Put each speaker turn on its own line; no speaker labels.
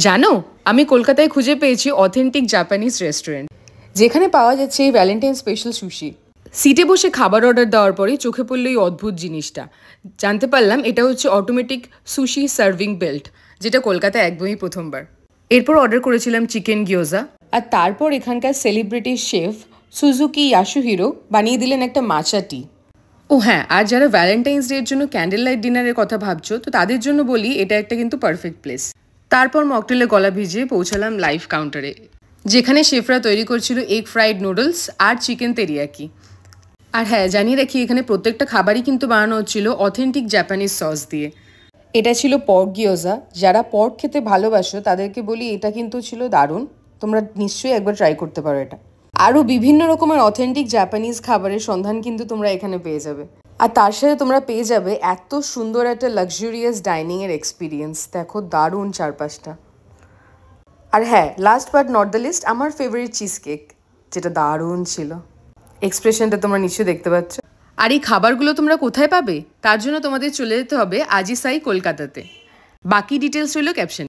জানো, আমি কলকাতায় খুঁজে পেয়েছি অথেন্টিক জাপানিজ রেস্টুরেন্ট, যেখানে পাওয়া যাচ্ছে এই ভ্যালেন্টাইন স্পেশাল সুশি। সিটে বসে খাবার অর্ডার দেওয়ার পরেই চোখে পড়লো এই অদ্ভুত জিনিসটা। জানতে পারলাম এটা হচ্ছে অটোমেটিক সুশি সার্ভিং বেল্ট, যেটা কলকাতায় একদমই প্রথমবার। এরপর অর্ডার করেছিলাম চিকেন গিয়োজা, আর তারপর এখানকার সেলিব্রিটি শেফ সুজুকি ইয়াসুহিরো বানিয়ে দিলেন একটা মাচা টি। ও হ্যাঁ, আর যারা ভ্যালেন্টাইন্স ডে এর জন্য ক্যান্ডেল লাইট ডিনারের কথা ভাবছো, তো তাদের জন্য বলি এটা একটা কিন্তু পারফেক্ট প্লেস। তারপর মকটেলে গলা ভিজিয়ে পৌঁছালাম লাইভ কাউন্টারে, যেখানে শেফরা তৈরি করছিল এগ ফ্রাইড নুডলস আর চিকেন তেরিয়াকি। আর হ্যাঁ, জানিয়ে রাখি এখানে প্রত্যেকটা খাবারই কিন্তু বানানো হচ্ছিল অথেন্টিক জাপানিজ সস দিয়ে। এটা ছিল পর্ক গিয়োজা। যারা পর্ক খেতে ভালোবাসো তাদেরকে বলি এটা কিন্তু ছিল দারুণ, তোমরা নিশ্চয়ই একবার ট্রাই করতে পারো এটা। আরও বিভিন্ন রকমের অথেন্টিক জাপানিজ খাবারের সন্ধান কিন্তু তোমরা এখানে পেয়ে যাবে। আর তার সাথে তোমরা পেয়ে যাবে এত সুন্দর একটা লাক্সারিয়াস ডাইনিংয়ের এক্সপিরিয়েন্স। দেখো দারুণ চারপাশটা। আর হ্যাঁ, last but not the least, আমার ফেভারিট চিজ কেক, যেটা দারুণ ছিল। এক্সপ্রেশনটা তোমরা নিশ্চয়ই দেখতে পাচ্ছ। আর এই খাবারগুলো তোমরা কোথায় পাবে, তার জন্য তোমাদের চলে যেতে হবে আজিসাই কলকাতাতে। বাকি ডিটেলস রইল ক্যাপশন।